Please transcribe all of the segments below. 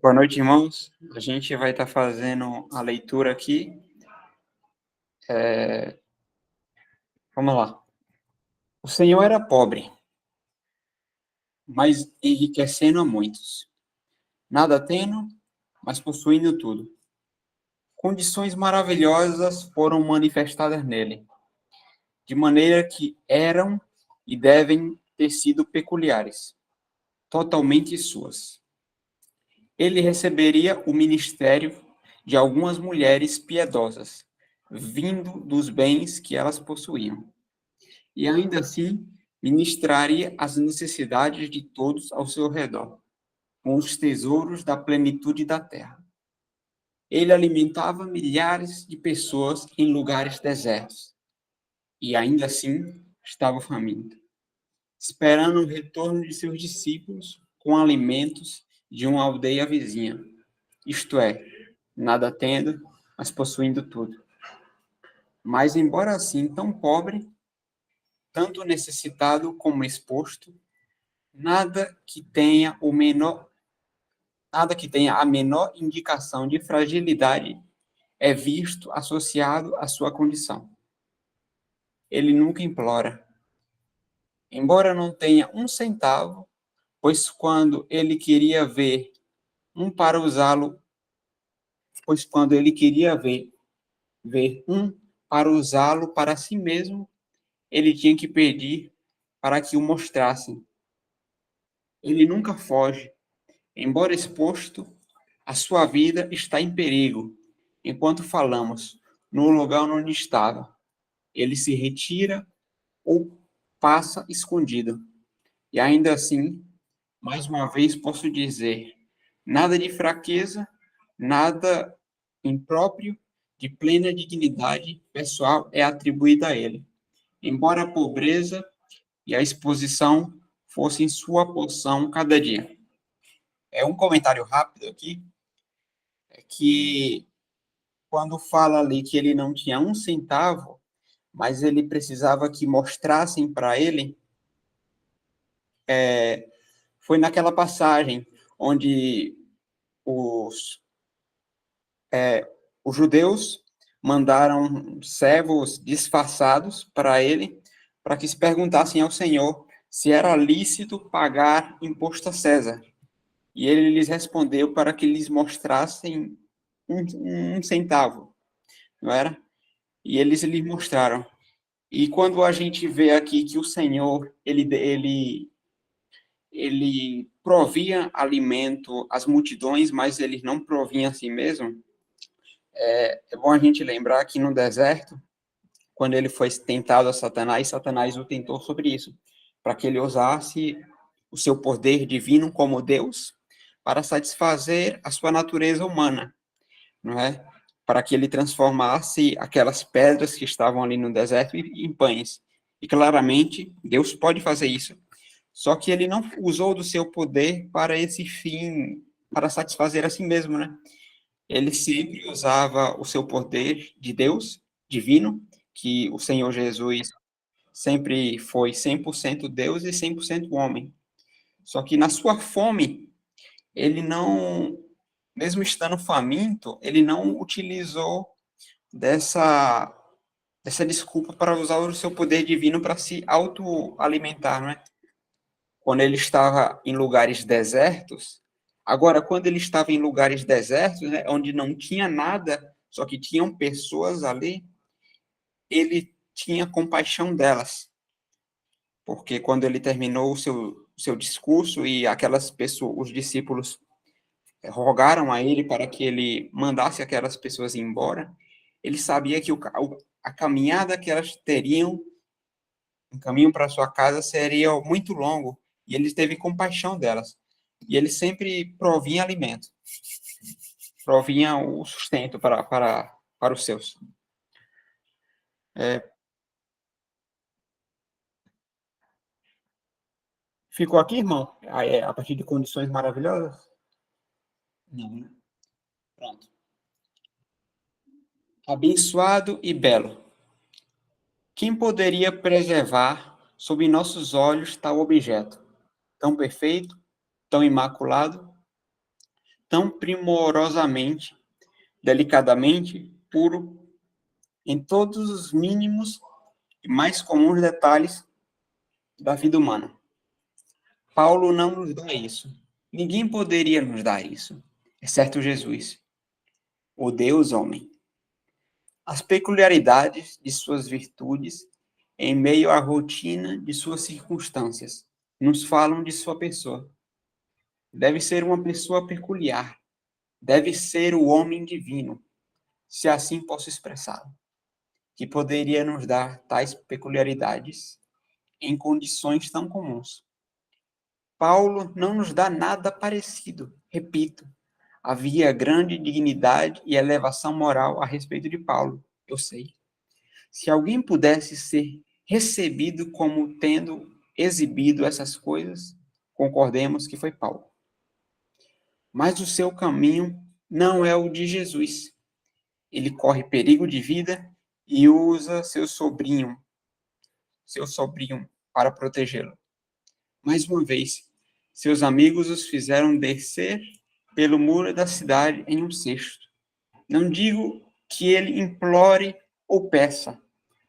Boa noite, irmãos. A gente vai estar fazendo a leitura aqui. Vamos lá. O Senhor era pobre, mas enriquecendo a muitos. Nada tendo, mas possuindo tudo. Condições maravilhosas foram manifestadas nele, de maneira que eram e devem ter sido peculiares, totalmente suas. Ele receberia o ministério de algumas mulheres piedosas, vindo dos bens que elas possuíam. E ainda assim ministraria as necessidades de todos ao seu redor, com os tesouros da plenitude da terra. Ele alimentava milhares de pessoas em lugares desertos, e ainda assim estava faminto, esperando o retorno de seus discípulos com alimentos de uma aldeia vizinha, isto é, nada tendo, mas possuindo tudo. Mas, embora assim tão pobre, tanto necessitado como exposto, nada que tenha a menor indicação de fragilidade é visto associado à sua condição. Ele nunca implora, embora não tenha um centavo, pois quando ele queria ver um para usá-lo, pois quando ele queria ver um para usá-lo para si mesmo, ele tinha que pedir para que o mostrassem. Ele nunca foge, embora exposto, a sua vida está em perigo. Enquanto falamos, no lugar onde estava, ele se retira ou passa escondido. E ainda assim, mais uma vez posso dizer, nada de fraqueza, nada impróprio, de plena dignidade pessoal é atribuída a ele. Embora a pobreza e a exposição fossem sua porção cada dia. É um comentário rápido aqui, é que quando fala ali que ele não tinha um centavo, mas ele precisava que mostrassem para ele, foi naquela passagem onde os, os judeus mandaram servos disfarçados para ele, para que se perguntassem ao Senhor se era lícito pagar imposto a César. E ele lhes respondeu para que lhes mostrassem um centavo, não era? E eles lhe mostraram. E quando a gente vê aqui que o Senhor, ele provia alimento às multidões, mas ele não provia a si mesmo, é bom a gente lembrar que no deserto, quando ele foi tentado a Satanás, Satanás o tentou sobre isso, para que ele usasse o seu poder divino como Deus para satisfazer a sua natureza humana, não é? Para que ele transformasse aquelas pedras que estavam ali no deserto em pães. E claramente, Deus pode fazer isso. Só que ele não usou do seu poder para esse fim, para satisfazer a si mesmo, né? Ele sempre usava o seu poder de Deus, divino, que o Senhor Jesus sempre foi 100% Deus e 100% homem. Só que na sua fome, ele não, mesmo estando faminto, ele não utilizou dessa desculpa para usar o seu poder divino para se autoalimentar, não é? Quando ele estava em lugares desertos, agora, quando ele estava em lugares desertos, né, onde não tinha nada, só que tinham pessoas ali, ele tinha compaixão delas, porque quando ele terminou o seu discurso e aquelas pessoas, os discípulos rogaram a ele para que ele mandasse aquelas pessoas embora, ele sabia que a caminhada que elas teriam, o caminho para sua casa seria muito longo, e ele teve compaixão delas. E ele sempre provinha alimento, provinha o sustento para os seus. Ficou aqui, irmão? A partir de condições maravilhosas? Não, né? Pronto. Abençoado e belo. Quem poderia preservar sob nossos olhos tal objeto? Tão perfeito, tão imaculado, tão primorosamente, delicadamente puro em todos os mínimos e mais comuns detalhes da vida humana. Paulo não nos dá isso. Ninguém poderia nos dar isso, exceto Jesus, o Deus homem. As peculiaridades de suas virtudes, em meio à rotina de suas circunstâncias, nos falam de sua pessoa. Deve ser uma pessoa peculiar, deve ser o homem divino, se assim posso expressá-lo, que poderia nos dar tais peculiaridades em condições tão comuns. Paulo não nos dá nada parecido. Repito, havia grande dignidade e elevação moral a respeito de Paulo, eu sei. Se alguém pudesse ser recebido como tendo exibido essas coisas, concordemos que foi Paulo. Mas o seu caminho não é o de Jesus. Ele corre perigo de vida e usa seu sobrinho, para protegê-lo. Mais uma vez, seus amigos os fizeram descer pelo muro da cidade em um cesto. Não digo que ele implore ou peça,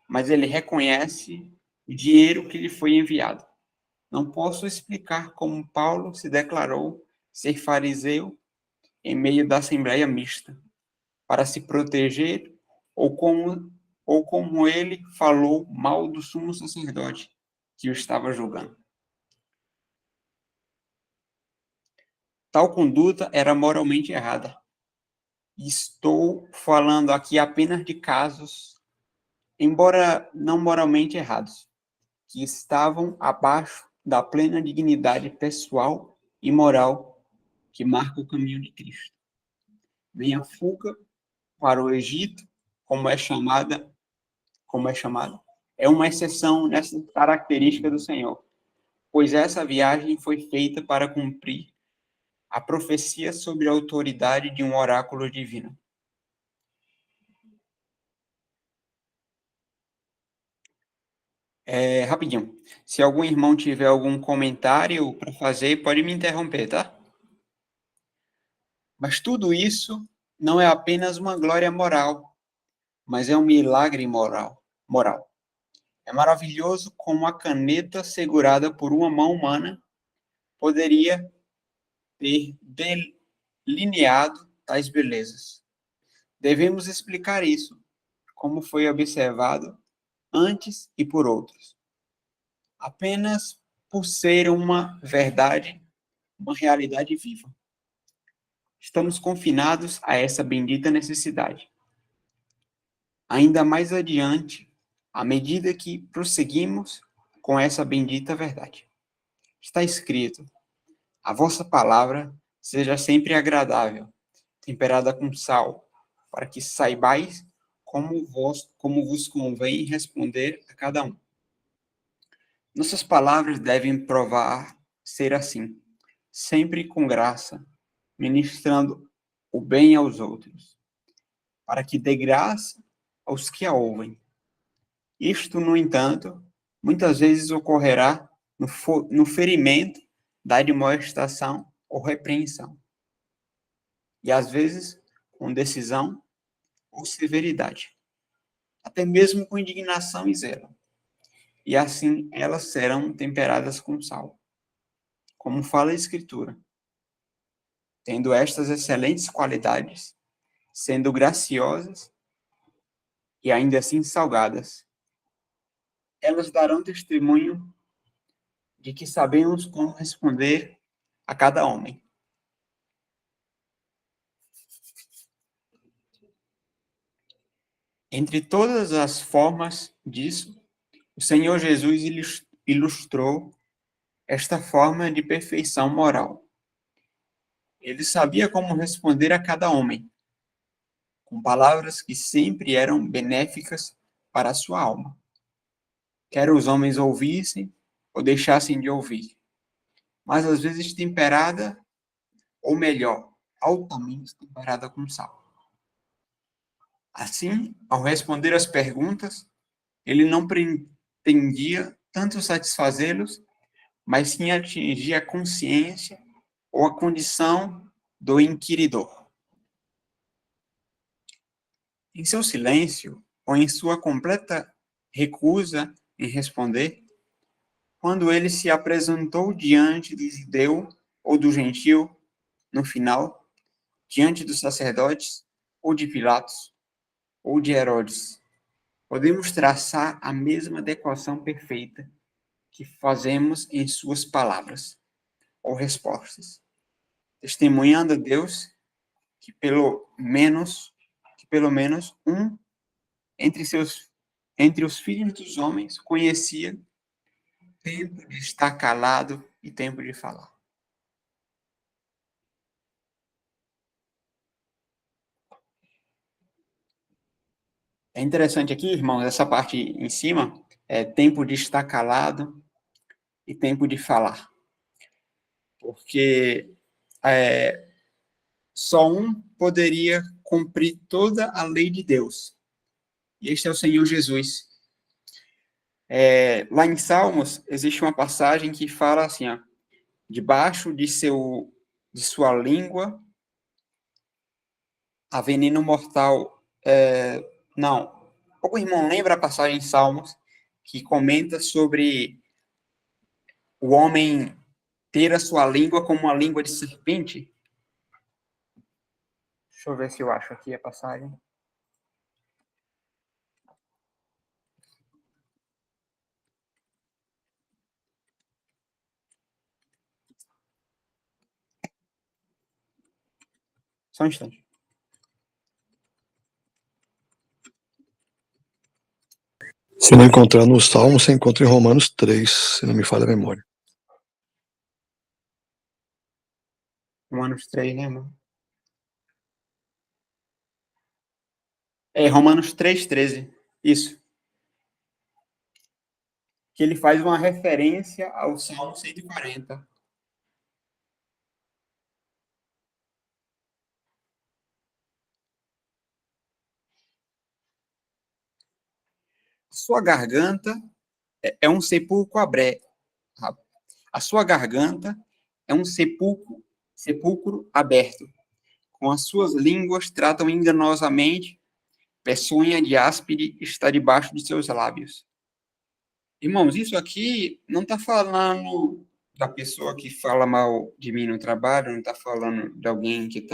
mas ele reconhece o dinheiro que lhe foi enviado. Não posso explicar como Paulo se declarou ser fariseu em meio da assembleia mista, para se proteger, ou como ele falou mal do sumo sacerdote que o estava julgando. Tal conduta era moralmente errada. Estou falando aqui apenas de casos, embora não moralmente errados, que estavam abaixo da plena dignidade pessoal e moral que marca o caminho de Cristo. Vem a fuga para o Egito, como é chamada, é uma exceção nessa característica do Senhor, pois essa viagem foi feita para cumprir a profecia sobre a autoridade de um oráculo divino. Rapidinho. Se algum irmão tiver algum comentário para fazer, pode me interromper, tá? Mas tudo isso não é apenas uma glória moral, mas é um milagre moral. É maravilhoso como a caneta segurada por uma mão humana poderia ter delineado tais belezas. Devemos explicar isso, como foi observado antes e por outros. Apenas por ser uma verdade, uma realidade viva. Estamos confinados a essa bendita necessidade. Ainda mais adiante, à medida que prosseguimos com essa bendita verdade. Está escrito: a vossa palavra seja sempre agradável, temperada com sal, para que saibais como vos convém responder a cada um. Nossas palavras devem provar ser assim, sempre com graça, ministrando o bem aos outros, para que dê graça aos que a ouvem. Isto, no entanto, muitas vezes ocorrerá no ferimento da admoestação ou repreensão, e às vezes com decisão ou severidade, até mesmo com indignação e zelo. E assim elas serão temperadas com sal, como fala a Escritura. Tendo estas excelentes qualidades, sendo graciosas e ainda assim salgadas, elas darão testemunho de que sabemos como responder a cada homem. Entre todas as formas disso, o Senhor Jesus ilustrou esta forma de perfeição moral. Ele sabia como responder a cada homem, com palavras que sempre eram benéficas para a sua alma. Quer os homens ouvissem ou deixassem de ouvir, mas às vezes temperada, ou melhor, altamente temperada com sal. Assim, ao responder às perguntas, ele não pretendia tanto satisfazê-los, mas sim atingir a consciência ou a condição do inquiridor. Em seu silêncio, ou em sua completa recusa em responder, quando ele se apresentou diante do judeu ou do gentil, no final, diante dos sacerdotes, ou de Pilatos, ou de Herodes, podemos traçar a mesma adequação perfeita que fazemos em suas palavras ou respostas, testemunhando a Deus que pelo menos um entre os filhos dos homens conhecia tempo de estar calado e tempo de falar. É interessante aqui, irmãos, essa parte em cima, é tempo de estar calado e tempo de falar. Porque só um poderia cumprir toda a lei de Deus. E este é o Senhor Jesus. Lá em Salmos, existe uma passagem que fala assim, ó, debaixo de sua língua há veneno mortal. Não. O irmão lembra a passagem em Salmos que comenta sobre o homem ter a sua língua como uma língua de serpente? Deixa eu ver se eu acho aqui a passagem. Só um instante. Se não encontrar no Salmo, você encontra em Romanos 3, se não me falha a memória. Romanos 3, né, irmão? Romanos 3:13. Isso. Que ele faz uma referência ao Salmo 140. Sua garganta é um sepulcro aberto. A sua garganta é um sepulcro aberto. Com as suas línguas tratam enganosamente, peçonha de áspide está debaixo de seus lábios. Irmãos, isso aqui não está falando da pessoa que fala mal de mim no trabalho, não está falando de alguém que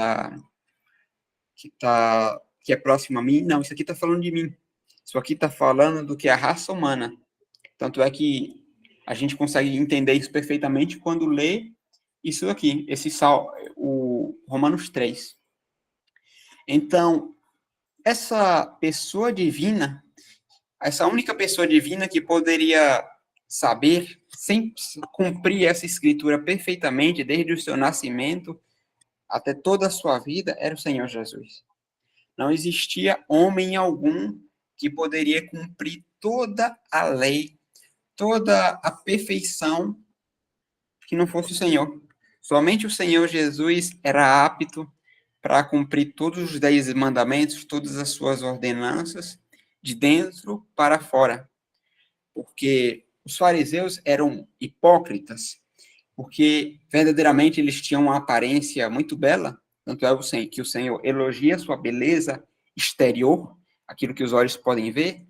é próximo a mim, não, isso aqui está falando de mim. Isso aqui está falando do que é a raça humana. Tanto é que a gente consegue entender isso perfeitamente quando lê isso aqui, o Romanos 3. Então, essa pessoa divina, essa única pessoa divina que poderia saber, sem cumprir essa escritura perfeitamente, desde o seu nascimento até toda a sua vida, era o Senhor Jesus. Não existia homem algum que poderia cumprir toda a lei, toda a perfeição que não fosse o Senhor. Somente o Senhor Jesus era apto para cumprir todos os 10 mandamentos, todas as suas ordenanças, de dentro para fora. Porque os fariseus eram hipócritas, porque verdadeiramente eles tinham uma aparência muito bela, tanto é que o Senhor elogia sua beleza exterior, aquilo que os olhos podem ver,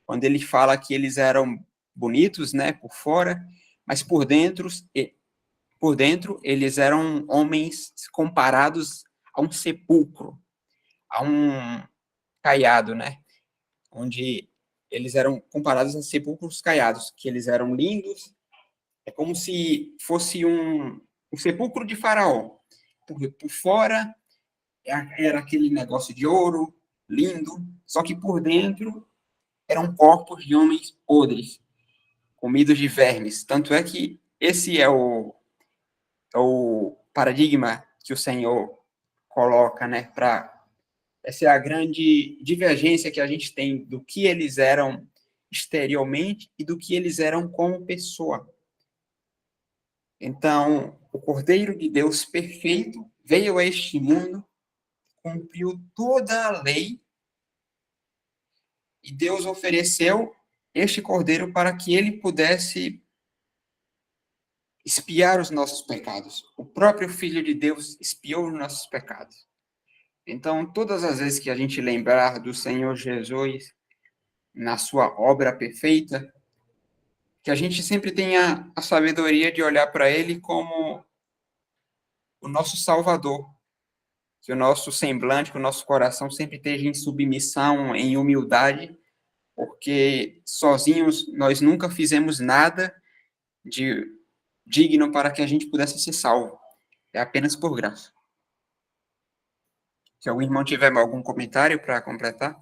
quando ele fala que eles eram bonitos, né, por fora, mas por dentro eles eram homens comparados a um sepulcro, a um caiado, né, onde eles eram comparados a sepulcros caiados, que eles eram lindos, é como se fosse um sepulcro de Faraó. Por fora era aquele negócio de ouro, lindo, só que por dentro eram corpos de homens podres, comidos de vermes. Tanto é que esse é o paradigma que o Senhor coloca, né, essa é a grande divergência que a gente tem do que eles eram exteriormente e do que eles eram como pessoa. Então, o Cordeiro de Deus perfeito veio a este mundo, cumpriu toda a lei, e Deus ofereceu este Cordeiro para que ele pudesse expiar os nossos pecados. O próprio Filho de Deus expiou os nossos pecados. Então, todas as vezes que a gente lembrar do Senhor Jesus na sua obra perfeita, que a gente sempre tenha a sabedoria de olhar para ele como o nosso Salvador, que o nosso semblante, que o nosso coração sempre esteja em submissão, em humildade, porque sozinhos nós nunca fizemos nada de digno para que a gente pudesse ser salvo. É apenas por graça. Se algum irmão tiver algum comentário para completar.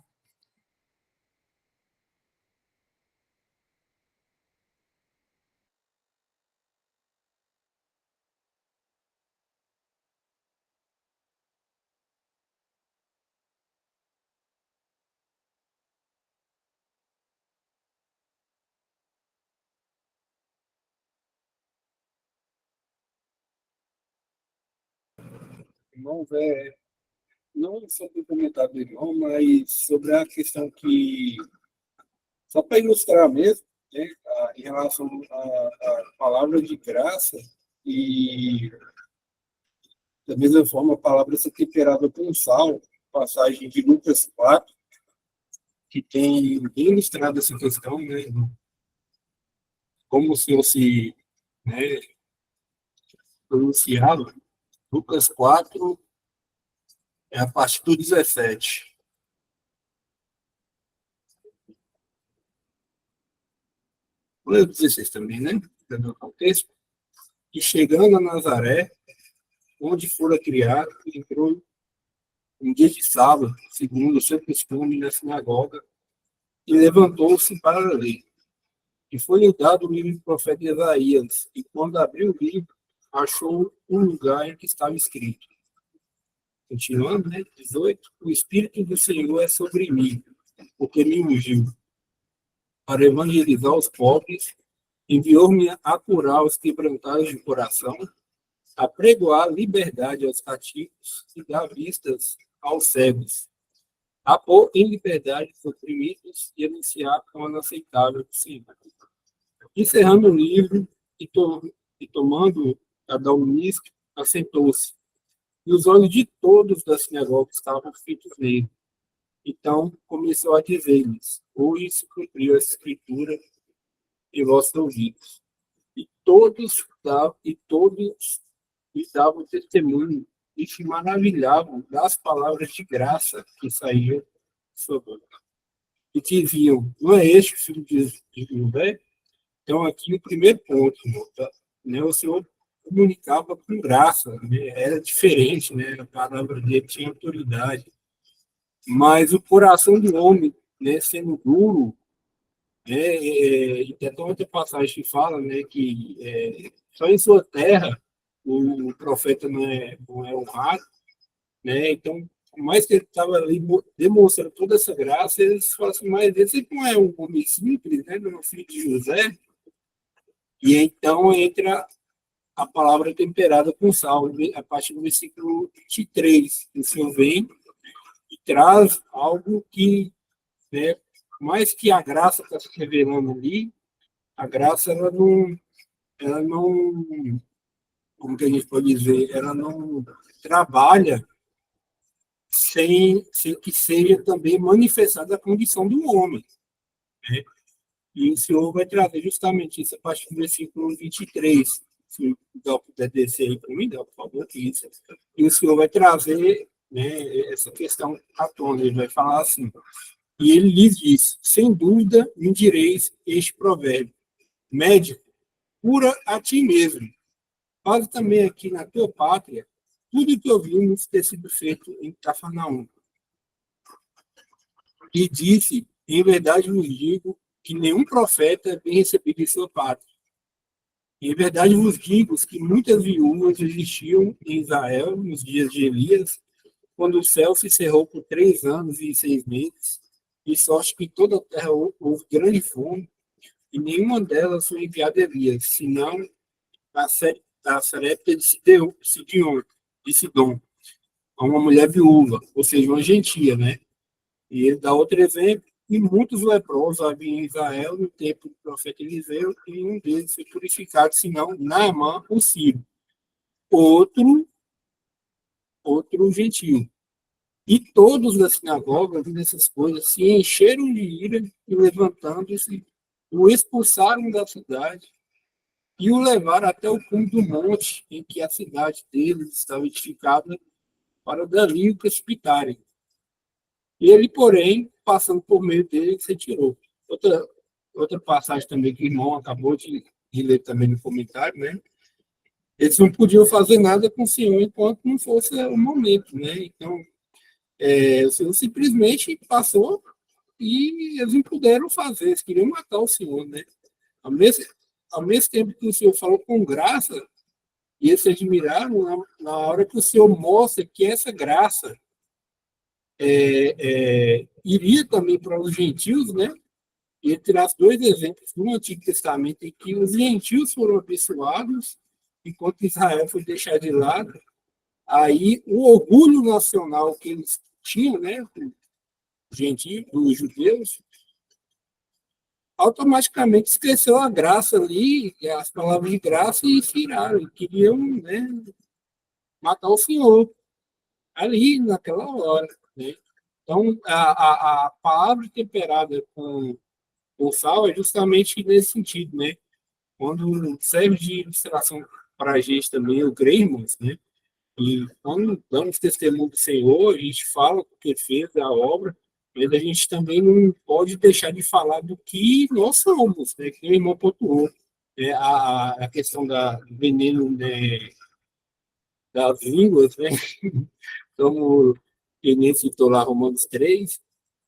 Irmão, não sobre o comentário do irmão, mas sobre a questão que, só para ilustrar mesmo, né, em relação à palavra de graça, e da mesma forma a palavra ser temperada com sal, passagem de Lucas 4, que tem bem ilustrado essa questão, né, como o Senhor se, né, pronunciava. Lucas 4, é a partir do 17. Vou ler o 16 também, né? Dando o contexto. E chegando a Nazaré, onde fora criado, entrou um dia de sábado, segundo o seu costume, na sinagoga, e levantou-se para ler. E foi-lhe dado o livro do profeta Isaías, e quando abriu o livro, achou um lugar em que estava escrito. Continuando, né? 18. O Espírito do Senhor é sobre mim, porque me ungiu para evangelizar os pobres, enviou-me a curar os quebrantados de coração, a pregoar liberdade aos cativos e dar vistas aos cegos, a pôr em liberdade os oprimidos e anunciar o ano aceitável do Senhor. Encerrando o livro e tomando cada um unísque, assentou-se. E os olhos de todos da sinagoga estavam fitos nele. Então começou a dizer-lhes: hoje se cumpriu essa escritura em vossos ouvidos. E todos lhe davam testemunho e se maravilhavam das palavras de graça que saíam de sua boca. E diziam: não é este o filho de José? Então, aqui o primeiro ponto, né? O Senhor comunicava com graça, né? Era diferente, né? A palavra dele tinha autoridade. Mas o coração do homem, né, sendo duro, né, e tem até outra passagem que fala, né, que só em sua terra o profeta não é honrado, né? Então, por mais que ele estava ali demonstrando toda essa graça, eles falam assim: mas esse não é um homem simples, né? Não é um filho de José. E então entra a palavra temperada com sal, a partir do versículo 23. O Senhor vem e traz algo que, né, mais que a graça está se revelando ali, a graça ela não, como que a gente pode dizer, ela não trabalha sem que seja também manifestada a condição do homem, né? E o Senhor vai trazer justamente isso a partir do versículo 23. Se o puder descer aí para mim, por favor, isso. E o Senhor vai trazer, né, essa questão à tona. Ele vai falar assim: e ele lhes diz: sem dúvida me direis este provérbio, médico, cura a ti mesmo. Faz também aqui na tua pátria tudo o que ouvimos ter sido feito em Cafarnaum. E disse: em verdade vos digo que nenhum profeta é bem recebido em sua pátria. Em verdade vos digo que muitas viúvas existiam em Israel nos dias de Elias, quando o céu se cerrou por 3 anos e 6 meses, de sorte que toda a terra houve grande fome, e nenhuma delas foi enviada a Elias, senão a Sarepta de Sidom, a uma mulher viúva, ou seja, uma gentia, né? E ele dá outro exemplo, E muitos leprosos havia em Israel no tempo do profeta Eliseu, e um deles foi purificado, senão Naamã, o sírio. Outro, outro gentio. E todos da sinagoga, vendo essas coisas, se encheram de ira e, levantando-se, o expulsaram da cidade e o levaram até o cume do monte em que a cidade deles estava edificada, para dali o precipitarem. E ele, porém, passando por meio dele, se retirou. Outra passagem também que o irmão acabou de ler também no comentário, né? Eles não podiam fazer nada com o Senhor enquanto não fosse o momento, né? Então, o Senhor simplesmente passou e eles não puderam fazer, eles queriam matar o Senhor, né? Ao mesmo, ao mesmo tempo que o Senhor falou com graça, e eles se admiraram na hora que o Senhor mostra que essa graça iria também para os gentios, né? E ele traz dois exemplos do Antigo Testamento em que os gentios foram abençoados, enquanto Israel foi deixado de lado. Aí o orgulho nacional que eles tinham, né, gentios, dos judeus, automaticamente esqueceu a graça ali, as palavras de graça, e tiraram, e queriam, né, matar o Senhor ali naquela hora, né? Então a palavra temperada com sal é justamente nesse sentido, né? Quando serve de ilustração para a gente também, eu creio, irmãos, né? E quando damos testemunho do Senhor, a gente fala o que ele fez, da obra, mas a gente também não pode deixar de falar do que nós somos, né? Que o irmão pontuou. A questão do veneno, né, das línguas, né? Como ele citou lá Romanos 3,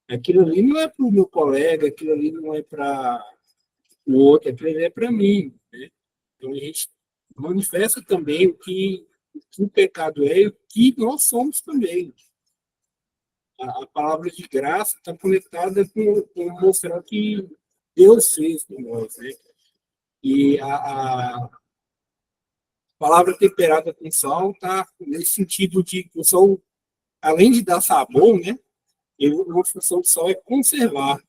aquilo ali não é para o meu colega, aquilo ali não é para o outro, aquilo ali é para mim, né? Então a gente manifesta também o que o pecado é e o que nós somos também. A palavra de graça está conectada com mostrar o que Deus fez por nós, né? E a palavra temperada com sal está nesse sentido de que o sal, além de dar sabor, né? Uma função do sal é conservar.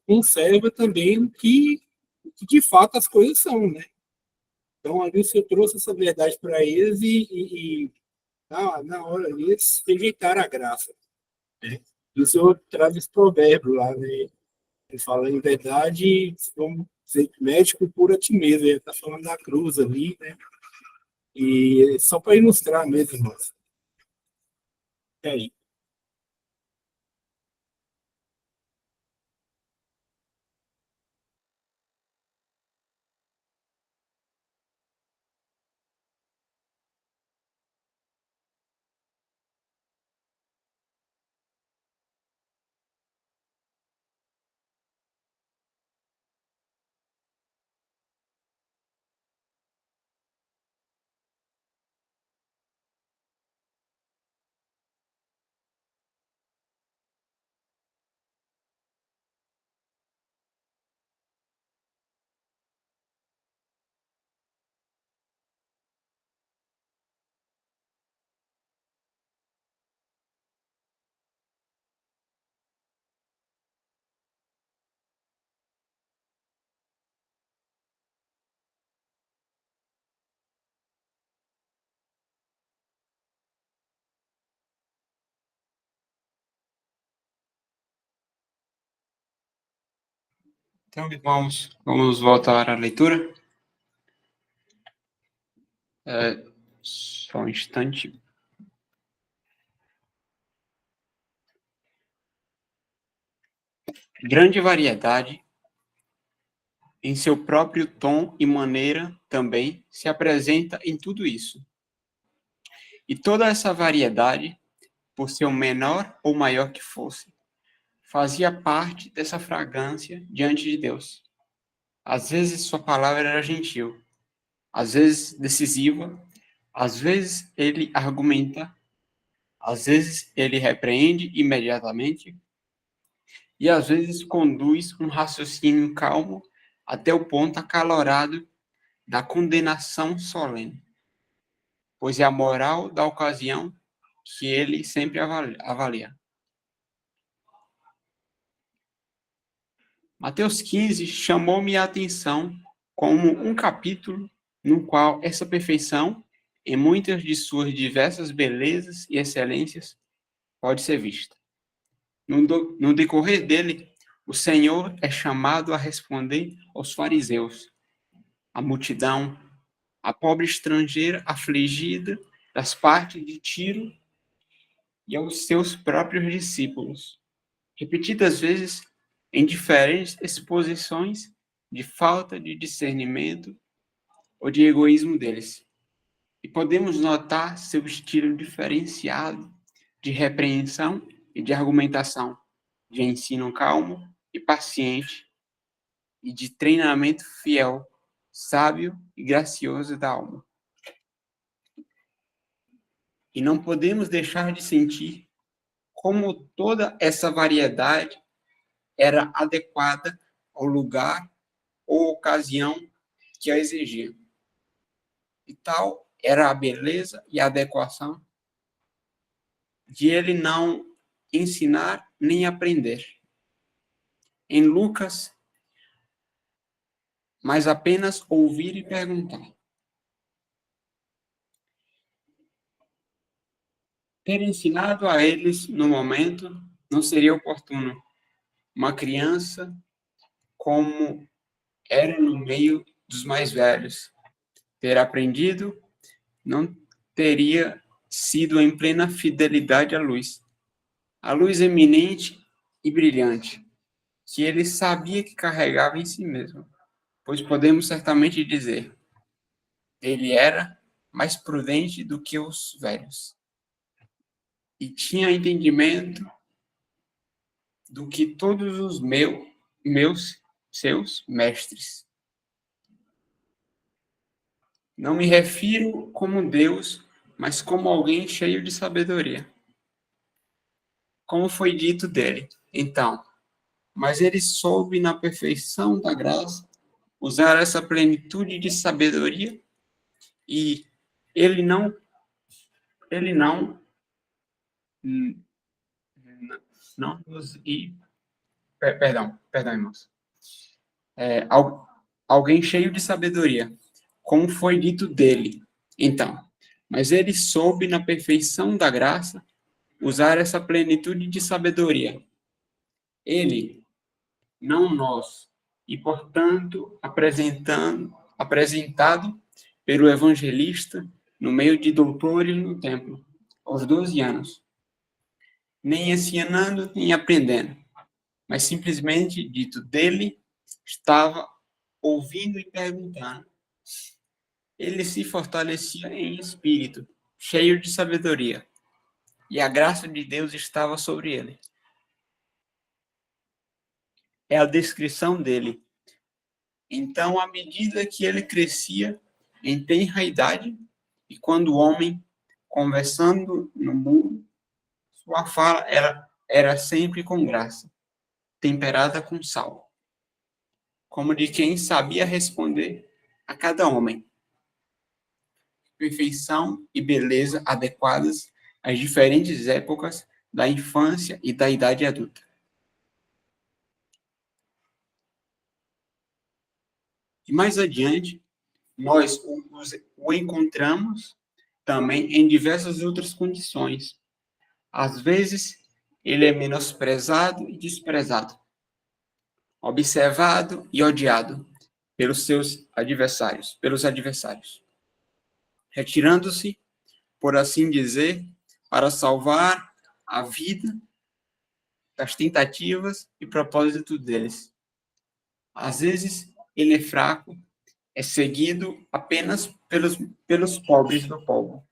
Conserva também o que de fato as coisas são, né? Então, ali o Senhor trouxe essa verdade para eles e na hora ali eles rejeitaram a graça, né? E o Senhor traz esse provérbio lá, né? Ele fala, em verdade, vamos dizer, médico cura a ti mesmo. Ele está falando da cruz ali, né? E só para ilustrar mesmo, irmãos. É aí. Então, irmãos, vamos voltar à leitura. Só um instante. Grande variedade, em seu próprio tom e maneira também, se apresenta em tudo isso. E toda essa variedade, por ser o menor ou maior que fosse, fazia parte dessa fragrância diante de Deus. Às vezes sua palavra era gentil, às vezes decisiva, às vezes ele argumenta, às vezes ele repreende imediatamente e às vezes conduz um raciocínio calmo até o ponto acalorado da condenação solene, pois é a moral da ocasião que ele sempre avalia. Mateus 15 chamou-me a atenção como um capítulo no qual essa perfeição, em muitas de suas diversas belezas e excelências, pode ser vista. No decorrer dele, o Senhor é chamado a responder aos fariseus, à multidão, à pobre estrangeira afligida das partes de Tiro e aos seus próprios discípulos, repetidas vezes em diferentes exposições de falta de discernimento ou de egoísmo deles. E podemos notar seu estilo diferenciado de repreensão e de argumentação, de ensino calmo e paciente, e de treinamento fiel, sábio e gracioso da alma. E não podemos deixar de sentir como toda essa variedade era adequada ao lugar ou ocasião que a exigia. E tal era a beleza e a adequação de ele não ensinar nem aprender. Em Lucas, mas apenas ouvir e perguntar. Ter ensinado a eles no momento não seria oportuno. Uma criança, como era no meio dos mais velhos, ter aprendido não teria sido em plena fidelidade à luz. A luz eminente e brilhante, que ele sabia que carregava em si mesmo. Pois podemos certamente dizer, ele era mais prudente do que os velhos. E tinha entendimento do que todos os seus mestres. Não me refiro como Deus, mas como alguém cheio de sabedoria. Como foi dito dele, então, mas ele soube na perfeição da graça usar essa plenitude de sabedoria e ele não nos perdão, irmãos. Alguém cheio de sabedoria, como foi dito dele. Então, mas ele soube na perfeição da graça usar essa plenitude de sabedoria. Ele, não nós, e portanto apresentado pelo evangelista no meio de doutores no templo, aos 12 anos, nem ensinando nem aprendendo, mas simplesmente dito dele, estava ouvindo e perguntando. Ele se fortalecia em espírito, cheio de sabedoria, e a graça de Deus estava sobre ele. É a descrição dele. Então, à medida que ele crescia em tenra idade, e quando o homem, conversando no mundo, sua fala era sempre com graça, temperada com sal, como de quem sabia responder a cada homem. Perfeição e beleza adequadas às diferentes épocas da infância e da idade adulta. E mais adiante, nós o encontramos também em diversas outras condições. Às vezes, ele é menosprezado e desprezado, observado e odiado pelos adversários, retirando-se, por assim dizer, para salvar a vida das tentativas e propósitos deles. Às vezes, ele é fraco, é seguido apenas pelos pobres do povo,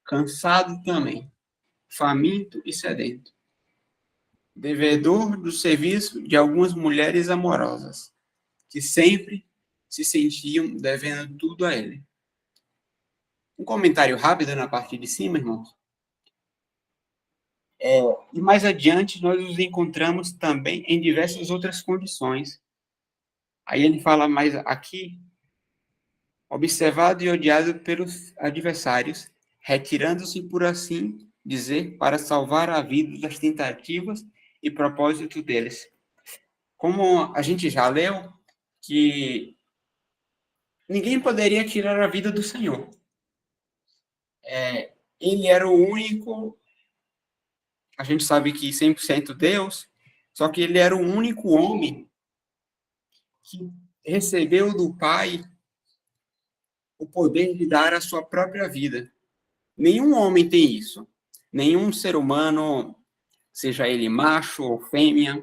cansado também, faminto e sedento, devedor do serviço de algumas mulheres amorosas, que sempre se sentiam devendo tudo a ele. Um comentário rápido na parte de cima, irmãos. E mais adiante, nós os encontramos também em diversas outras condições. Aí ele fala mais aqui, observado e odiado pelos adversários, retirando-se, por assim dizer, para salvar a vida das tentativas e propósito deles. como a gente já leu, que ninguém poderia tirar a vida do Senhor. Ele era o único, a gente sabe que 100% Deus, só que ele era o único homem que recebeu do Pai o poder de dar a sua própria vida. Nenhum homem tem isso. Nenhum ser humano, seja ele macho ou fêmea,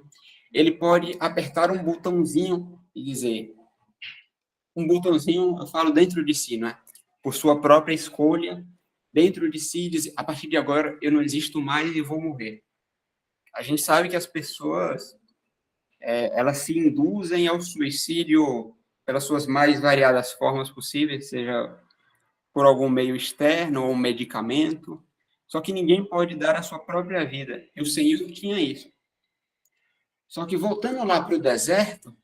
ele pode apertar um botãozinho e dizer, um botãozinho, eu falo dentro de si, né? Por sua própria escolha, dentro de si, dizer, a partir de agora eu não existo mais e vou morrer. A gente sabe que as pessoas, elas se induzem ao suicídio pelas suas mais variadas formas possíveis, seja por algum meio externo ou um medicamento. Só que ninguém pode dar a sua própria vida. E o Senhor tinha isso. Só que voltando lá para o deserto,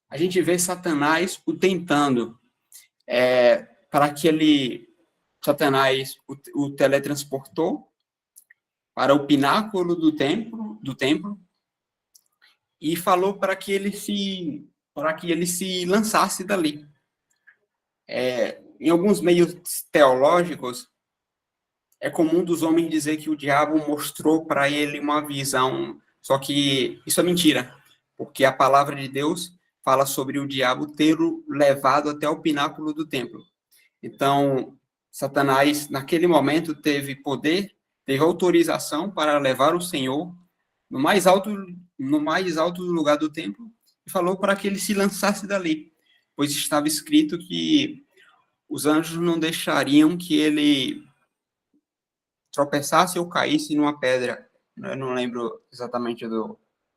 a gente vê Satanás o tentando para que ele, Satanás o teletransportou para o pináculo do templo e falou para que ele se lançasse dali. Em alguns meios teológicos, é comum dos homens dizer que o diabo mostrou para ele uma visão, só que isso é mentira, porque a palavra de Deus fala sobre o diabo ter-o levado até o pináculo do templo. Então, Satanás, naquele momento, teve poder, teve autorização para levar o Senhor no mais alto lugar do templo e falou para que ele se lançasse dali, pois estava escrito que os anjos não deixariam que ele tropeçasse ou caísse numa pedra. Eu não lembro exatamente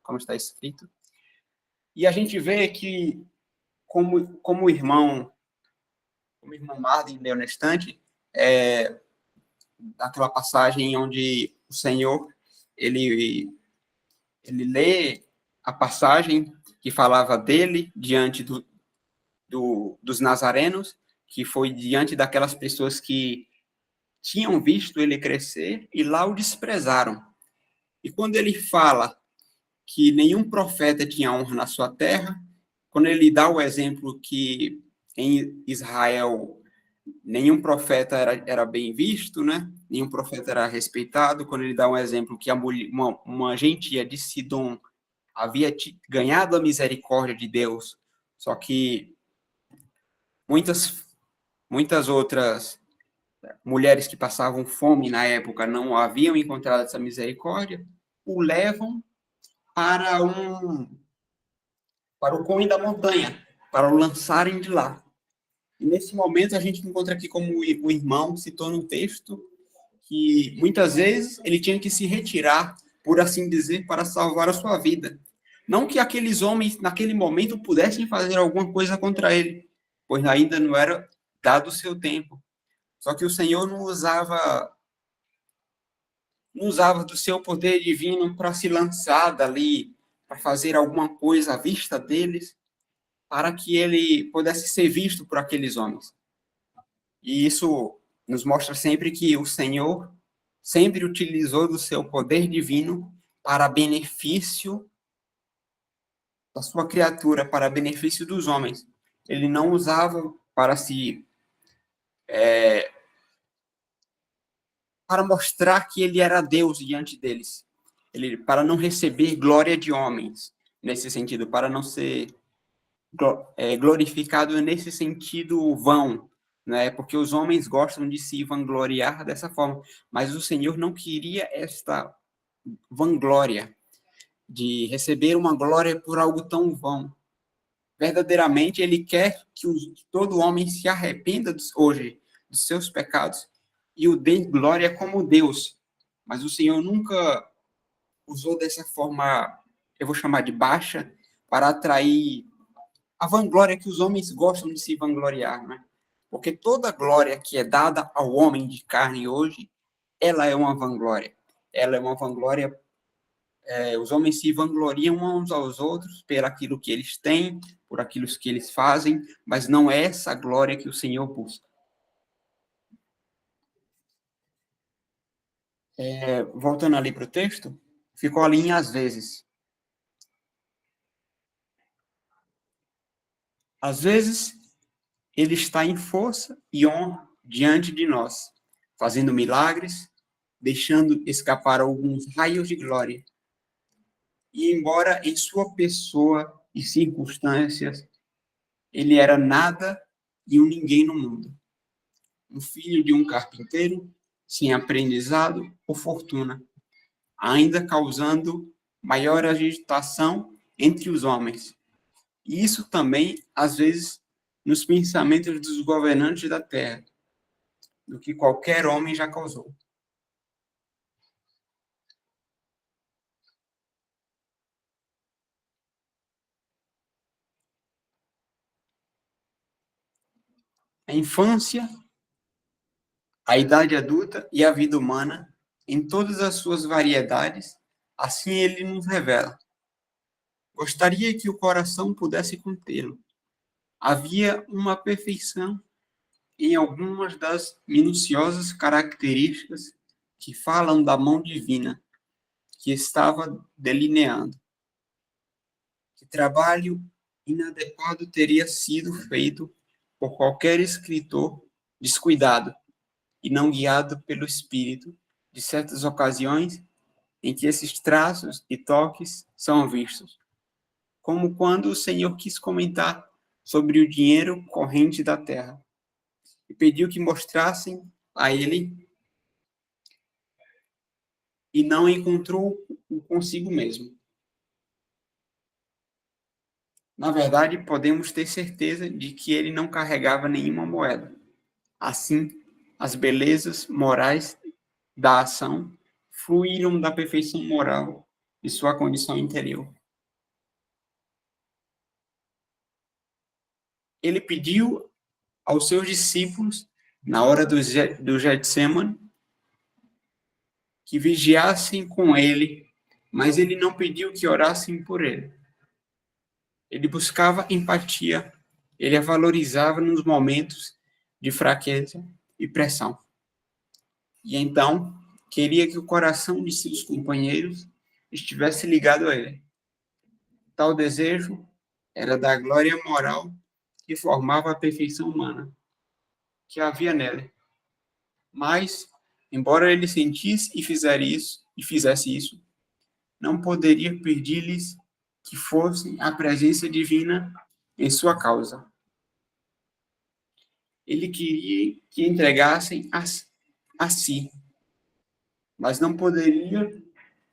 como está escrito. E a gente vê que, como o irmão Martin leu na estante, daquela passagem onde o Senhor, ele lê a passagem que falava dele diante dos nazarenos, que foi diante daquelas pessoas que tinham visto ele crescer e lá o desprezaram. E quando ele fala que nenhum profeta tinha honra na sua terra, quando ele dá o exemplo que em Israel nenhum profeta era bem visto, né? Nenhum profeta era respeitado, quando ele dá um exemplo que uma gentia de Sidom havia ganhado a misericórdia de Deus, só que muitas outras mulheres que passavam fome na época não haviam encontrado essa misericórdia, o levam para o cume da montanha, para o lançarem de lá. E nesse momento a gente encontra aqui como o irmão citou no texto que muitas vezes ele tinha que se retirar, por assim dizer, para salvar a sua vida. Não que aqueles homens naquele momento pudessem fazer alguma coisa contra ele, pois ainda não era dado o seu tempo. Só que o Senhor não usava do seu poder divino para se lançar dali, para fazer alguma coisa à vista deles, para que ele pudesse ser visto por aqueles homens. E isso nos mostra sempre que o Senhor sempre utilizou do seu poder divino para benefício da sua criatura, para benefício dos homens. Ele não usava para para mostrar que ele era Deus diante deles. Para não receber glória de homens, nesse sentido, para não ser glorificado nesse sentido vão, né? Porque os homens gostam de se vangloriar dessa forma, mas o Senhor não queria esta vanglória, de receber uma glória por algo tão vão. Verdadeiramente, ele quer que todo homem se arrependa hoje dos seus pecados e o dê glória como Deus. Mas o Senhor nunca usou dessa forma, eu vou chamar de baixa, para atrair a vanglória que os homens gostam de se vangloriar, né? Porque toda glória que é dada ao homem de carne hoje, ela é uma vanglória. Ela é uma vanglória. Os homens se vangloriam uns aos outros por aquilo que eles têm, por aquilo que eles fazem, mas não é essa glória que o Senhor busca. Voltando ali para o texto, ficou ali em às vezes. Às vezes, ele está em força e honra diante de nós, fazendo milagres, deixando escapar alguns raios de glória. E embora em sua pessoa e circunstâncias ele era nada e um ninguém no mundo, um filho de um carpinteiro, sem aprendizado ou fortuna, ainda causando maior agitação entre os homens. E isso também, às vezes, nos pensamentos dos governantes da terra, do que qualquer homem já causou. A infância, a idade adulta e a vida humana, em todas as suas variedades, assim ele nos revela. Gostaria que o coração pudesse contê-lo. Havia uma perfeição em algumas das minuciosas características que falam da mão divina que estava delineando. Que trabalho inadequado teria sido feito por qualquer escritor descuidado e não guiado pelo espírito de certas ocasiões em que esses traços e toques são vistos, como quando o Senhor quis comentar sobre o dinheiro corrente da terra e pediu que mostrassem a ele e não encontrou o consigo mesmo. Na verdade, podemos ter certeza de que ele não carregava nenhuma moeda. Assim, as belezas morais da ação fluíram da perfeição moral de sua condição interior. Ele pediu aos seus discípulos, na hora do Getsemane, que vigiassem com ele, mas ele não pediu que orassem por ele. Ele buscava empatia, ele a valorizava nos momentos de fraqueza e pressão. E então, queria que o coração de seus companheiros estivesse ligado a ele. Tal desejo era da glória moral que formava a perfeição humana que havia nele. Mas, embora ele sentisse e fizesse isso, não poderia pedir-lhes que fossem a presença divina em sua causa. Ele queria que entregassem a si, mas não poderia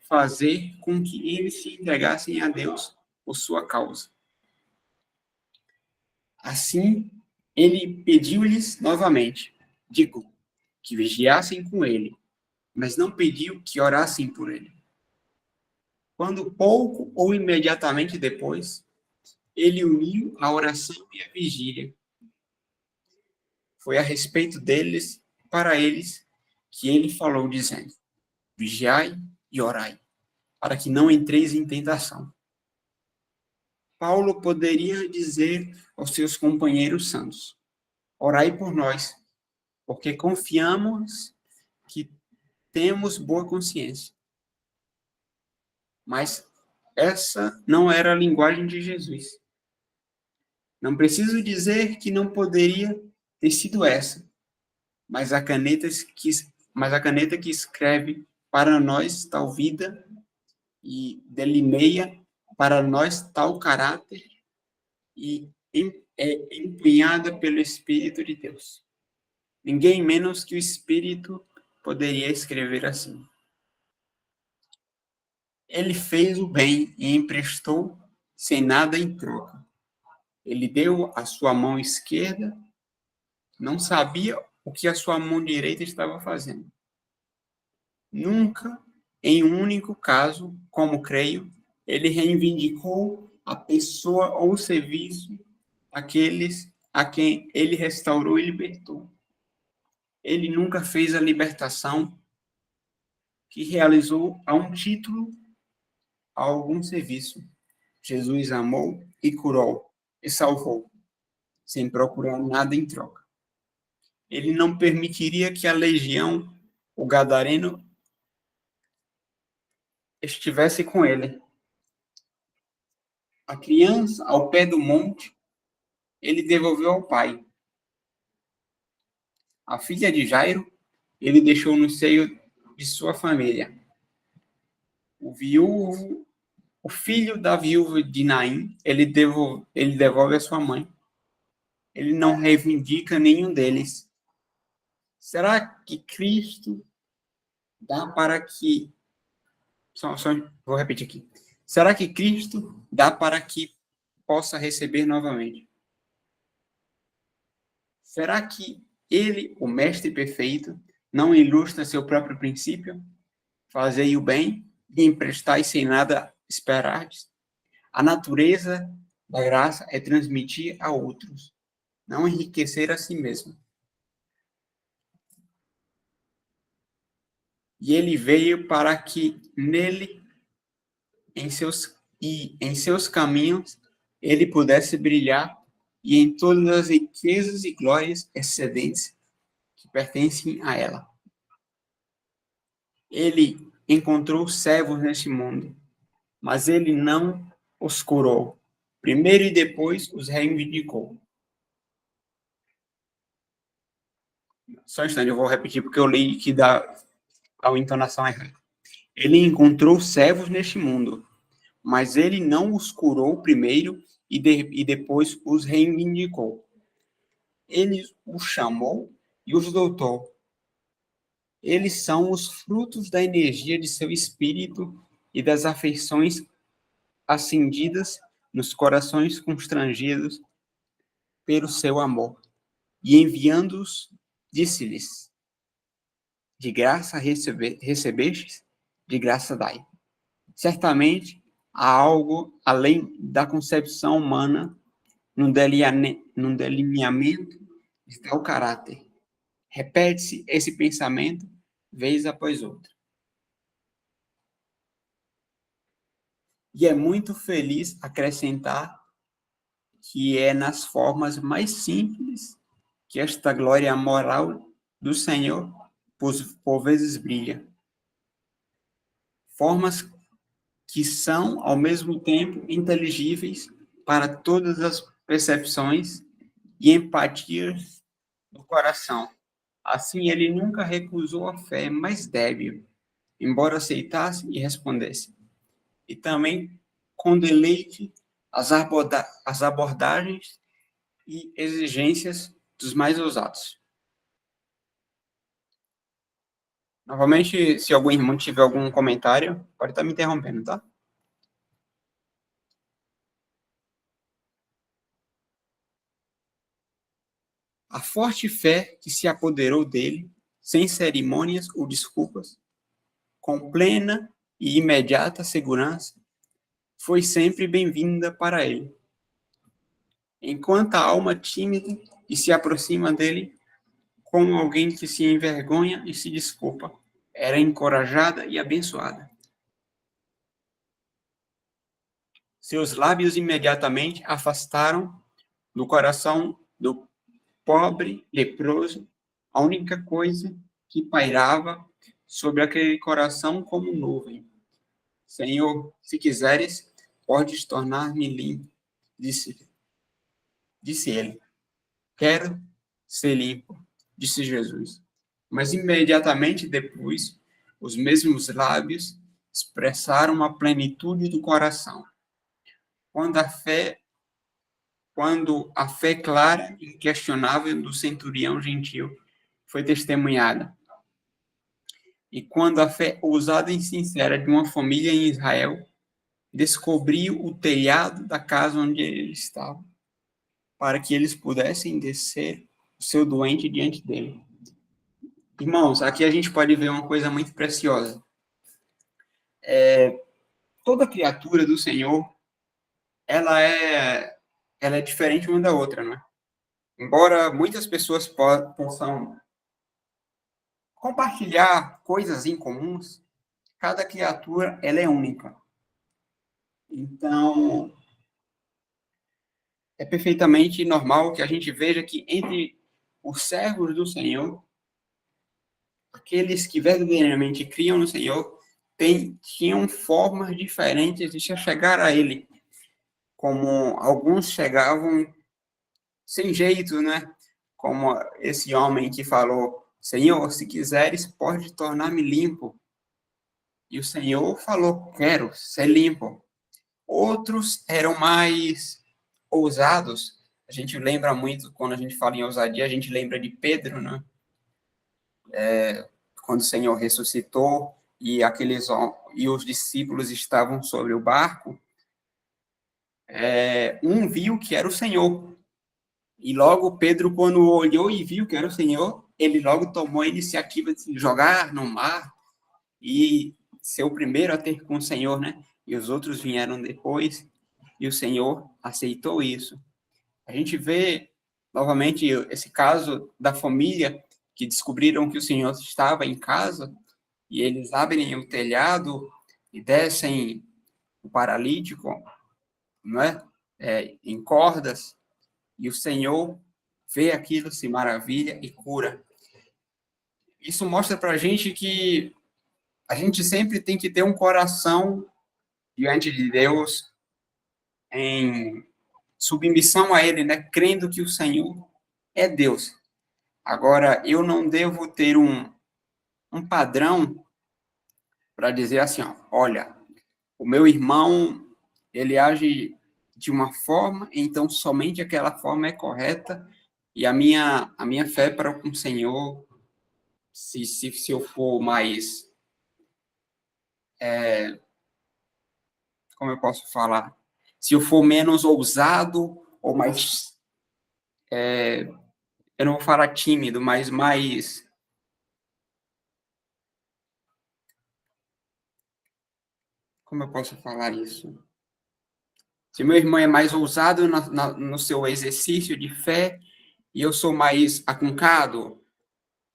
fazer com que eles se entregassem a Deus por sua causa. Assim, ele pediu-lhes novamente, digo, que vigiassem com ele, mas não pediu que orassem por ele. Quando pouco ou imediatamente depois, ele uniu a oração e a vigília. Foi a respeito deles, para eles, que ele falou, dizendo, vigiai e orai, para que não entreis em tentação. Paulo poderia dizer aos seus companheiros santos, orai por nós, porque confiamos que temos boa consciência. Mas essa não era a linguagem de Jesus. Não preciso dizer que não poderia ter sido essa, mas a caneta que escreve para nós tal vida e delineia para nós tal caráter e é empunhada pelo Espírito de Deus. Ninguém menos que o Espírito poderia escrever assim. Ele fez o bem e emprestou sem nada em troca. Ele deu a sua mão esquerda, não sabia o que a sua mão direita estava fazendo. Nunca, em um único caso, como creio, ele reivindicou a pessoa ou o serviço daqueles a quem ele restaurou e libertou. Ele nunca fez a libertação que realizou a um título, a algum serviço. Jesus amou e curou e salvou, sem procurar nada em troca. Ele não permitiria que a legião, o gadareno, estivesse com ele. A criança, ao pé do monte, ele devolveu ao pai. A filha de Jairo, ele deixou no seio de sua família. O filho da viúva de Naim, ele devolve a sua mãe. Ele não reivindica nenhum deles. Será que Cristo dá para que... vou repetir aqui. Será que Cristo dá para que possa receber novamente? Será que ele, o mestre perfeito, não ilustra seu próprio princípio? Fazei o bem e emprestai sem nada esperar. A natureza da graça é transmitir a outros, não enriquecer a si mesmo. E ele veio para que nele, em seus caminhos, ele pudesse brilhar e em todas as riquezas e glórias excedentes que pertencem a ela. Ele encontrou servos neste mundo, mas ele não os curou. Primeiro e depois os reivindicou. Só um instante, eu vou repetir porque eu li que dá a entonação errada. Ele encontrou servos neste mundo, mas ele não os curou primeiro e depois os reivindicou. Ele os chamou e os dotou. Eles são os frutos da energia de seu espírito e das afeições acendidas nos corações constrangidos pelo seu amor. E enviando-os, disse-lhes: de graça recebestes, de graça dai. Certamente há algo além da concepção humana no delineamento de tal caráter. Repete-se esse pensamento vez após outra. E é muito feliz acrescentar que é nas formas mais simples que esta glória moral do Senhor por vezes brilha. Formas que são, ao mesmo tempo, inteligíveis para todas as percepções e empatias do coração. Assim, ele nunca recusou a fé mais débil, embora aceitasse e respondesse. E também, com deleite, as abordagens e exigências dos mais ousados. Novamente, se algum irmão tiver algum comentário, pode estar me interrompendo, tá? A forte fé que se apoderou dele, sem cerimônias ou desculpas, com plena e imediata segurança, foi sempre bem-vinda para ele. Enquanto a alma tímida e se aproxima dele, como alguém que se envergonha e se desculpa, era encorajada e abençoada. Seus lábios imediatamente afastaram do coração do pobre leproso a única coisa que pairava sobre aquele coração como nuvem. Senhor, se quiseres, podes tornar-me limpo, disse ele. Quero ser limpo, disse Jesus. Mas imediatamente depois, os mesmos lábios expressaram a plenitude do coração. Quando a fé clara e inquestionável do centurião gentil foi testemunhada, e quando a fé ousada e sincera de uma família em Israel descobriu o telhado da casa onde ele estava, para que eles pudessem descer o seu doente diante dele. Irmãos, aqui a gente pode ver uma coisa muito preciosa. Toda criatura do Senhor, ela é diferente uma da outra, né? Embora muitas pessoas possam compartilhar coisas em comuns, cada criatura, ela é única. Então, é perfeitamente normal que a gente veja que entre os servos do Senhor, aqueles que verdadeiramente criam no Senhor, tinham formas diferentes de chegar a Ele. Como alguns chegavam sem jeito, né? Como esse homem que falou, Senhor, se quiseres, pode tornar-me limpo. E o Senhor falou, quero ser limpo. Outros eram mais ousados. A gente lembra muito, quando a gente fala em ousadia, a gente lembra de Pedro, né? Quando o Senhor ressuscitou e os discípulos estavam sobre o barco, um viu que era o Senhor. E logo Pedro, quando olhou e viu que era o Senhor, ele logo tomou a iniciativa de se jogar no mar e ser o primeiro a ter com o Senhor, né? E os outros vieram depois, e o Senhor aceitou isso. A gente vê, novamente, esse caso da família que descobriram que o Senhor estava em casa, e eles abrem o telhado e descem o paralítico, não é? Em cordas, e o Senhor vê aquilo, se maravilha e cura. Isso mostra para a gente que a gente sempre tem que ter um coração diante de Deus em submissão a Ele, né? Crendo que o Senhor é Deus. Agora, eu não devo ter um padrão para dizer assim, ó, olha, o meu irmão, ele age de uma forma, então somente aquela forma é correta, e a minha fé para com o Senhor, se eu for mais, como eu posso falar? Se eu for menos ousado, ou mais, eu não vou falar tímido, mas mais, como eu posso falar isso? Se meu irmão é mais ousado no seu exercício de fé, e eu sou mais acuncado,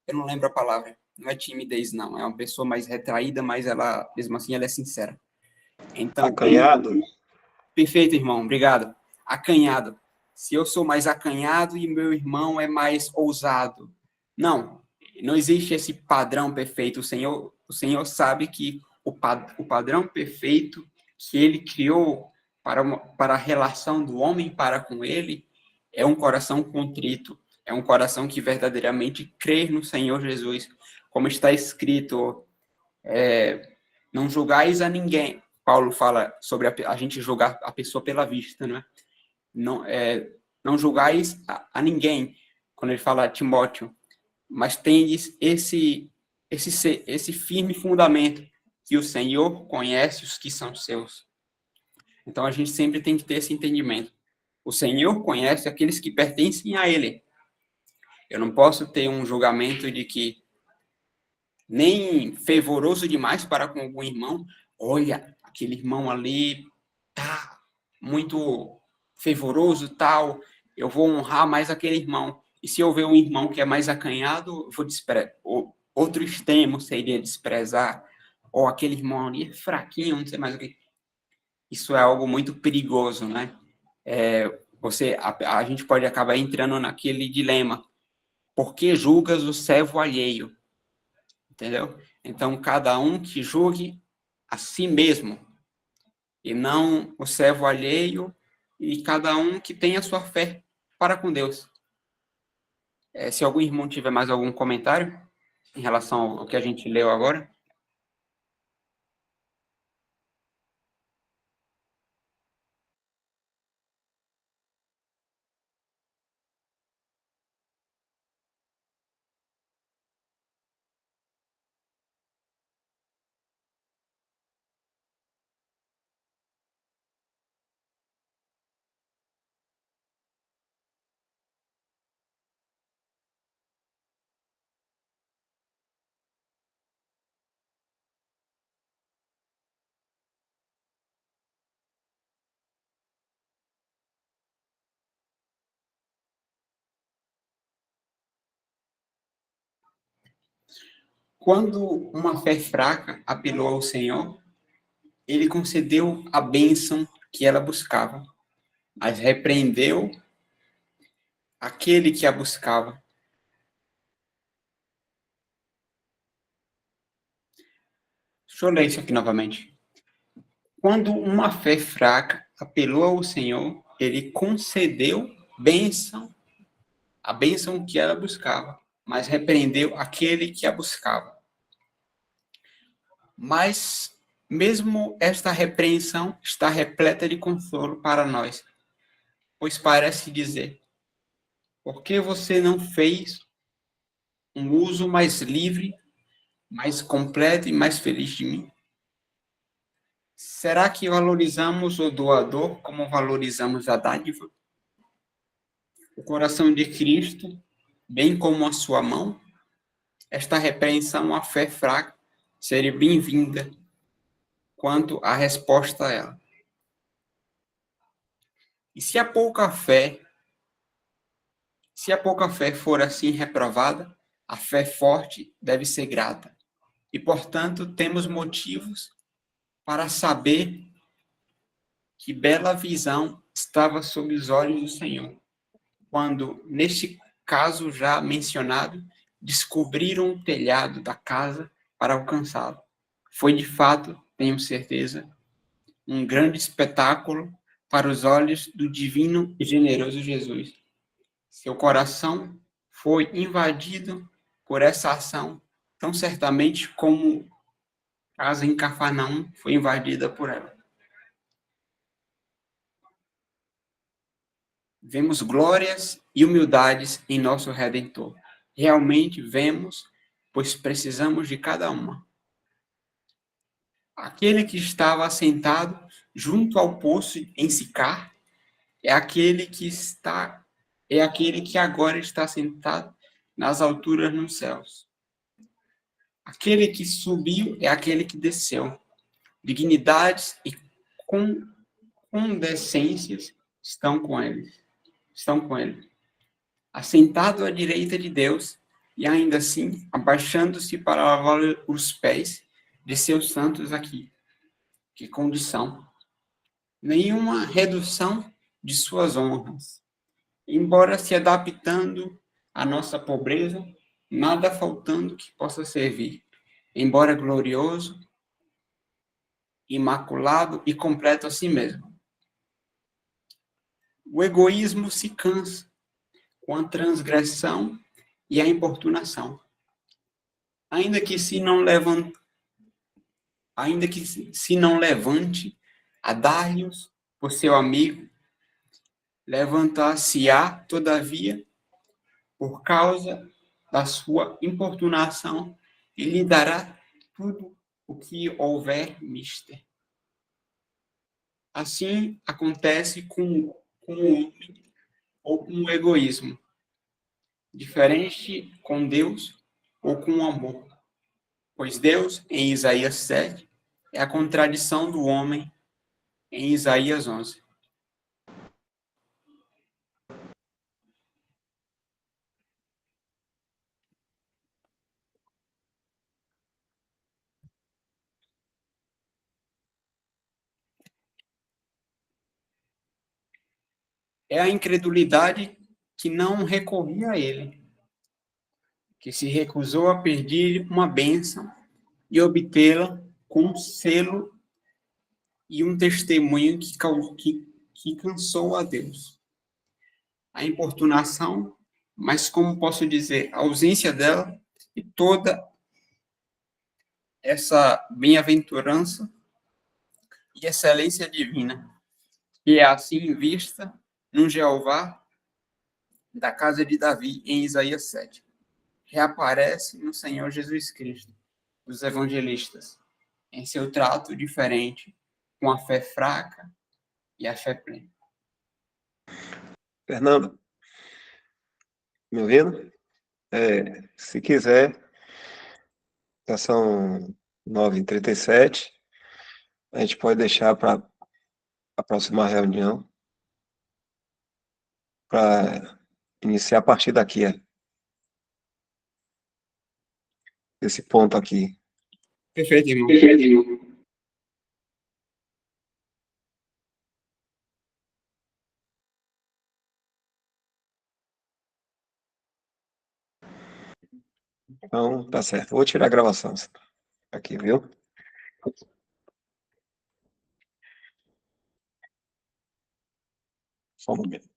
eu não lembro a palavra, não é timidez, não, é uma pessoa mais retraída, mas ela, mesmo assim, ela é sincera. Então, Acanhado? Perfeito, irmão, obrigado. Acanhado. Se eu sou mais acanhado e meu irmão é mais ousado. Não, não existe esse padrão perfeito. O Senhor sabe que o padrão perfeito que ele criou para a relação do homem para com ele é um coração contrito, é um coração que verdadeiramente crê no Senhor Jesus. Como está escrito, não julgais a ninguém. Paulo fala sobre a gente julgar a pessoa pela vista, né? Não julgais a ninguém, quando ele fala a Timóteo, mas tendes esse firme fundamento, que o Senhor conhece os que são seus. Então, a gente sempre tem que ter esse entendimento. O Senhor conhece aqueles que pertencem a Ele. Eu não posso ter um julgamento de que nem fervoroso demais para com algum irmão. Olha, aquele irmão ali tá muito fervoroso, tal. Eu vou honrar mais aquele irmão. E se eu ver um irmão que é mais acanhado, eu vou desprezar. Outro extremo seria desprezar. Ou aquele irmão ali é fraquinho, não sei mais o que. Isso é algo muito perigoso, né? A gente pode acabar entrando naquele dilema. Por que julgas o servo alheio? Entendeu? Então, cada um que julgue a si mesmo, e não o servo alheio, e cada um que tenha a sua fé para com Deus. Se algum irmão tiver mais algum comentário em relação ao que a gente leu agora. Quando uma fé fraca apelou ao Senhor, ele concedeu a bênção que ela buscava, mas repreendeu aquele que a buscava. Deixa eu ler isso aqui novamente. Quando uma fé fraca apelou ao Senhor, ele concedeu bênção a bênção que ela buscava, mas repreendeu aquele que a buscava. Mas, mesmo esta repreensão está repleta de consolo para nós, pois parece dizer: por que você não fez um uso mais livre, mais completo e mais feliz de mim? Será que valorizamos o doador como valorizamos a dádiva? O coração de Cristo, bem como a sua mão? Esta repreensão à fé fraca seria bem-vinda quanto à resposta a ela. E se a pouca fé for assim reprovada, a fé forte deve ser grata. E, portanto, temos motivos para saber que bela visão estava sob os olhos do Senhor, quando, neste caso já mencionado, descobriram o telhado da casa para alcançá-lo. Foi, de fato, tenho certeza, um grande espetáculo para os olhos do divino e generoso Jesus. Seu coração foi invadido por essa ação, tão certamente como a casa em Cafarnaum foi invadida por ela. Vemos glórias e humildades em nosso Redentor. Realmente vemos, pois precisamos de cada uma. Aquele que estava assentado junto ao poço em Sicar é aquele que agora está sentado nas alturas nos céus. Aquele que subiu é aquele que desceu. Dignidades e condescências estão com ele. Assentado à direita de Deus, e ainda assim, abaixando-se para lavar os pés de seus santos aqui. Que condição! Nenhuma redução de suas honras. Embora se adaptando à nossa pobreza, nada faltando que possa servir. Embora glorioso, imaculado e completo a si mesmo. O egoísmo se cansa com a transgressão e a importunação. Ainda que se não levante a dar-lhes por seu amigo, levantar-se-á, todavia, por causa da sua importunação, e lhe dará tudo o que houver mister. Assim acontece com o homem ou com o egoísmo, diferente com Deus ou com o amor. Pois Deus, em Isaías 7, é a contradição do homem em Isaías 11. É a incredulidade que não recorria a ele, que se recusou a pedir uma bênção e obtê-la com um selo e um testemunho que cansou a Deus. A importunação, mas como posso dizer, a ausência dela e toda essa bem-aventurança e excelência divina, que é assim vista no Jeová da casa de Davi, em Isaías 7. Reaparece no Senhor Jesus Cristo, dos evangelistas, em seu trato diferente com a fé fraca e a fé plena. Fernando, me ouvindo? Se quiser, já são 9h37, a gente pode deixar para a próxima reunião, para iniciar a partir daqui, esse ponto aqui. Perfeito, irmão. Então, tá certo. Vou tirar a gravação aqui, viu? Só um momento.